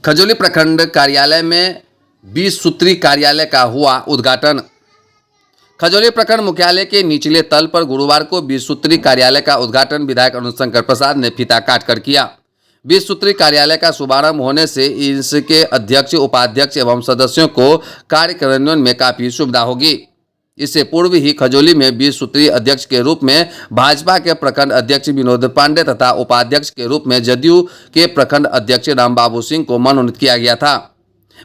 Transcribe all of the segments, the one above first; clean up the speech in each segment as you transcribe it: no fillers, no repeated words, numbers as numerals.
खजौली प्रखंड कार्यालय में 20 सूत्री कार्यालय का हुआ उद्घाटन। खजौली प्रखंड मुख्यालय के निचले तल पर गुरुवार को 20 सूत्री कार्यालय का उद्घाटन विधायक अनुशंकर प्रसाद ने फीता काटकर किया। 20 सूत्री कार्यालय का शुभारंभ होने से इसके अध्यक्ष, उपाध्यक्ष एवं सदस्यों को कार्य कार्यान्वयन में काफी सुविधा होगी। इससे पूर्व ही खजौली में 20 सूत्री अध्यक्ष के रूप में भाजपा के प्रखंड अध्यक्ष विनोद पांडे तथा उपाध्यक्ष के रूप में जदयू के प्रखंड अध्यक्ष रामबाबू सिंह को मनोनीत किया गया था।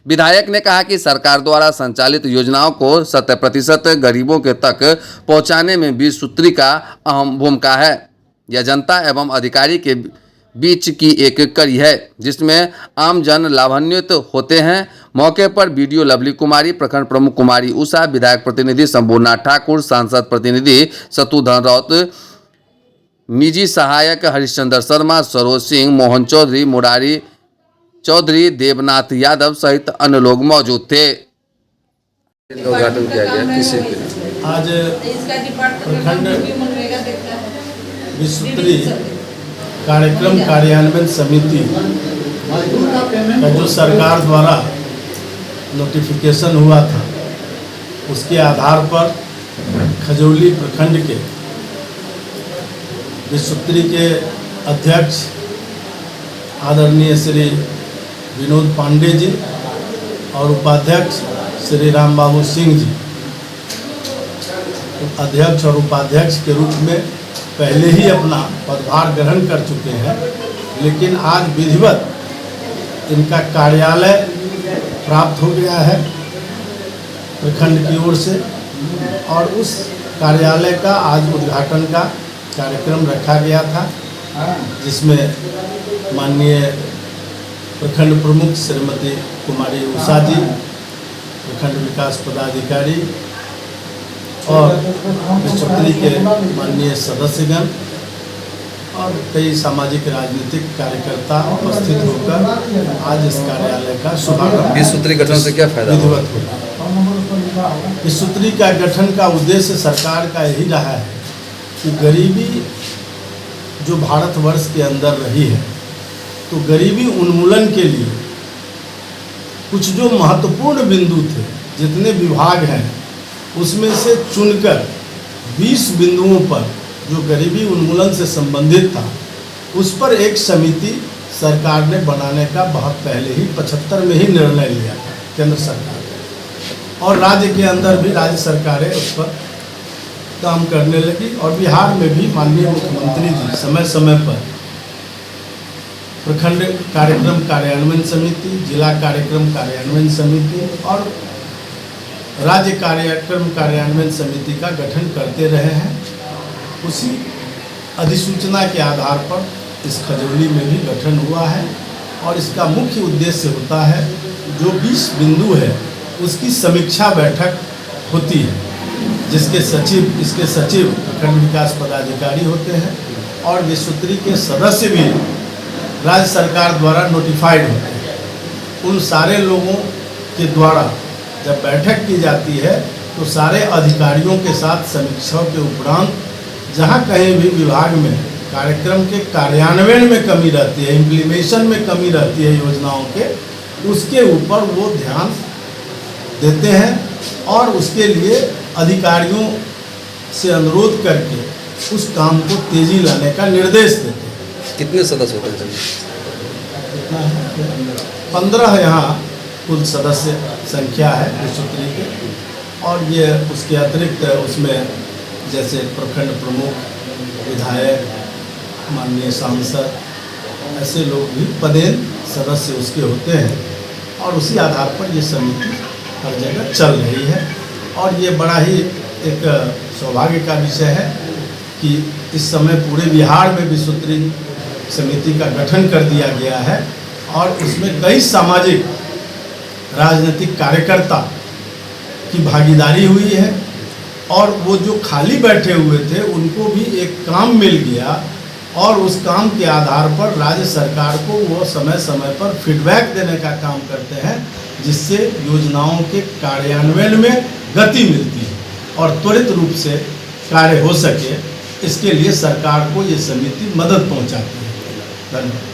विधायक ने कहा कि सरकार द्वारा संचालित योजनाओं को 100% गरीबों के तक पहुंचाने में 20 सूत्री का अहम भूमिका है। यह जनता एवं अधिकारी के बीच की एक कड़ी है जिसमें आम जन लाभान्वित होते हैं। मौके पर बीडीओ लवली कुमारी, प्रखंड प्रमुख कुमारी उषा, विधायक प्रतिनिधि शंभूनाथ ठाकुर, सांसद प्रतिनिधि शत्रुधन राउत, निजी सहायक हरिश्चंद्र शर्मा, सरोज सिंह, मोहन चौधरी, मुरारी चौधरी, देवनाथ यादव सहित अन्य लोग मौजूद थे। उद्घाटन किया गया किसी आज प्रखंड 20 सूत्री कार्यक्रम कार्यान्वयन समिति का जो सरकार द्वारा नोटिफिकेशन हुआ था, उसके आधार पर खजौली प्रखंड के 20 सूत्री के अध्यक्ष आदरणीय श्री विनोद पांडे जी और उपाध्यक्ष श्री रामबाबू सिंह जी अध्यक्ष और उपाध्यक्ष के रूप में पहले ही अपना पदभार ग्रहण कर चुके हैं, लेकिन आज विधिवत इनका कार्यालय प्राप्त हो गया है प्रखंड की ओर से और उस कार्यालय का आज उद्घाटन का कार्यक्रम रखा गया था, जिसमें माननीय प्रखंड प्रमुख श्रीमती कुमारी उषा जी, प्रखंड विकास पदाधिकारी और 20 सूत्री के माननीय सदस्यगण और कई सामाजिक राजनीतिक कार्यकर्ता उपस्थित होकर आज इस कार्यालय का शुभारंभ 20 सूत्री गठन से क्या फायदा विधिवत होगा। 20 सूत्री का गठन का उद्देश्य सरकार का यही रहा है कि गरीबी जो भारतवर्ष के अंदर रही है, तो गरीबी उन्मूलन के लिए कुछ जो महत्वपूर्ण बिंदु थे, जितने विभाग हैं उसमें से चुनकर 20 बिंदुओं पर जो गरीबी उन्मूलन से संबंधित था, उस पर एक समिति सरकार ने बनाने का बहुत पहले ही 75 में ही निर्णय लिया था केंद्र सरकार ने, और राज्य के अंदर भी राज्य सरकारें उस पर काम करने लगी। और बिहार में भी माननीय मुख्यमंत्री जी समय समय पर प्रखंड कार्यक्रम कार्यान्वयन समिति, जिला कार्यक्रम कार्यान्वयन समिति और राज्य कार्यक्रम कार्यान्वयन समिति का गठन करते रहे हैं। उसी अधिसूचना के आधार पर इस खजौली में भी गठन हुआ है और इसका मुख्य उद्देश्य होता है जो 20 बिंदु है उसकी समीक्षा बैठक होती है, इसके सचिव प्रखंड विकास पदाधिकारी होते हैं और 20 सूत्री के सदस्य भी राज्य सरकार द्वारा नोटिफाइड होते हैं। उन सारे लोगों के द्वारा जब बैठक की जाती है तो सारे अधिकारियों के साथ समीक्षा के उपरांत जहां कहीं भी विभाग में कार्यक्रम के कार्यान्वयन में कमी रहती है, इम्प्लीमेशन में कमी रहती है योजनाओं के, उसके ऊपर वो ध्यान देते हैं और उसके लिए अधिकारियों से अनुरोध करके उस काम को तेजी लाने का निर्देश देते हैं। कितने सदस्य होते हैं? 15 यहाँ कुल सदस्य संख्या है 20 सूत्री के, और ये उसके अतिरिक्त उसमें जैसे प्रखंड प्रमुख, विधायक, माननीय सांसद, ऐसे लोग भी पदेन सदस्य उसके होते हैं और उसी आधार पर ये समिति हर जगह चल रही है। और ये बड़ा ही एक सौभाग्य का विषय है कि इस समय पूरे बिहार में 20 सूत्री समिति का गठन कर दिया गया है और इसमें कई सामाजिक राजनीतिक कार्यकर्ता की भागीदारी हुई है और वो जो खाली बैठे हुए थे उनको भी एक काम मिल गया और उस काम के आधार पर राज्य सरकार को वो समय समय पर फीडबैक देने का काम करते हैं, जिससे योजनाओं के कार्यान्वयन में गति मिलती है और त्वरित रूप से कार्य हो सके। इसके लिए सरकार को ये समिति मदद पहुंचाती है। धन्यवाद।